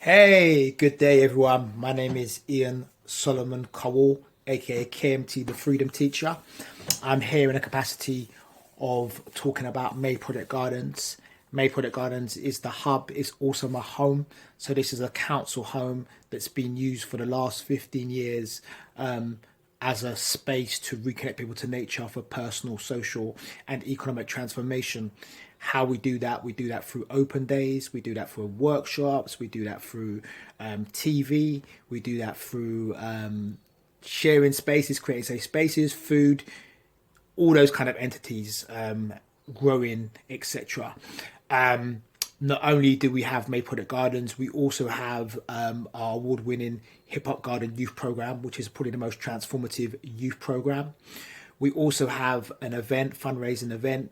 Hey, good day everyone. My name is Ian Solomon-Kawall, aka KMT, the Freedom Teacher. I'm here in a capacity of talking about May Project Gardens. May Project Gardens is the hub, it's also my home. So this is a council home that's been used for the last 15 years as a space to reconnect people to nature for personal, social, and economic transformation. How we do that through open days, we do that through workshops, we do that through TV, we do that through sharing spaces, creating safe spaces, food, all those kind of entities, growing, etc. Not only do we have May Project Gardens, we also have our award-winning Hip Hop Garden Youth Program, which is probably the most transformative youth program. We also have an event, fundraising event,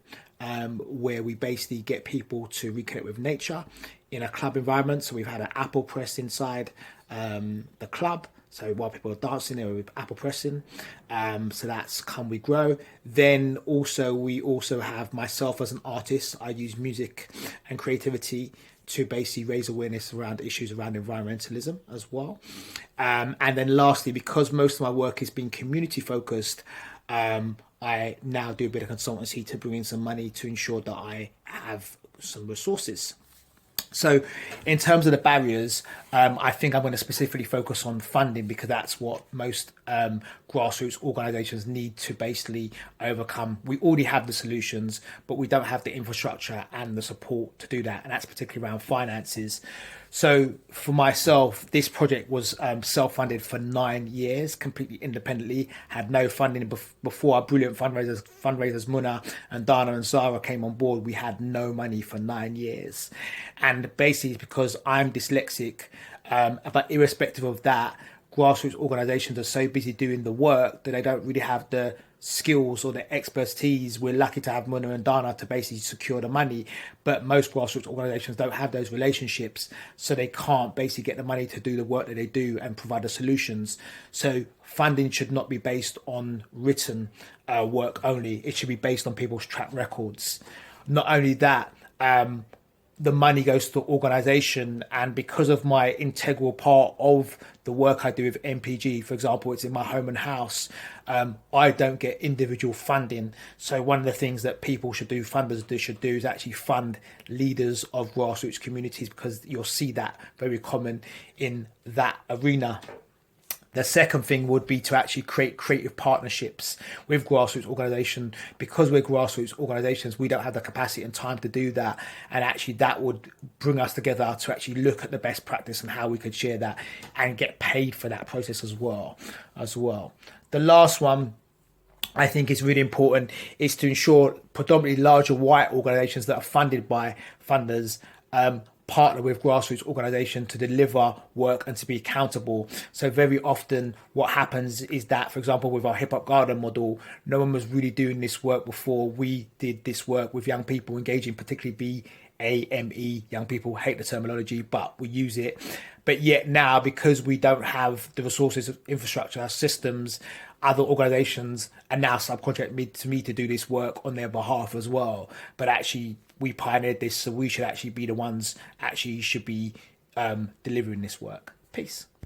where we basically get people to reconnect with nature in a club environment. So we've had an apple press inside the club. So while people are dancing there with apple pressing, so that's Come We Grow. Then also we also have myself as an artist. I use music and creativity to basically raise awareness around issues around environmentalism as well. And then lastly, because most of my work has been community focused, I now do a bit of consultancy to bring in some money to ensure that I have some resources. So, in terms of the barriers, I think I'm going to specifically focus on funding because that's what most grassroots organisations need to basically overcome. We already have the solutions, but we don't have the infrastructure and the support to do that, and that's particularly around finances. So, for myself, this project was self-funded for 9 years, completely independently. Had no funding before our brilliant fundraisers Muna and Dana and Zara came on board. We had no money for 9 years, and basically it's because I'm dyslexic. But irrespective of that, grassroots organisations are so busy doing the work that they don't really have the skills or the expertise. We're lucky to have Muna and Dana to basically secure the money, but most grassroots organisations don't have those relationships, so they can't basically get the money to do the work that they do and provide the solutions. So funding should not be based on written work only. It should be based on people's track records. Not only that, the money goes to the organisation, and because of my integral part of the work I do with MPG, for example, it's in my home and house, I don't get individual funding. So one of the things that people should do, should do, is actually fund leaders of grassroots communities, because you'll see that very common in that arena. The second thing would be to actually create creative partnerships with grassroots organisations. Because we're grassroots organisations, we don't have the capacity and time to do that. And actually that would bring us together to actually look at the best practice and how we could share that and get paid for that process as well. The last one I think is really important is to ensure predominantly larger white organisations that are funded by funders partner with grassroots organisations to deliver work and to be accountable. So very often what happens is that, for example, with our hip hop garden model, no one was really doing this work before we did this work with young people engaging, particularly BAME. Young people hate the terminology, but we use it. But yet now, because we don't have the resources, infrastructure, systems, other organisations are now subcontract me to do this work on their behalf as well. But actually, we pioneered this, so we should actually be the ones actually should be delivering this work. Peace.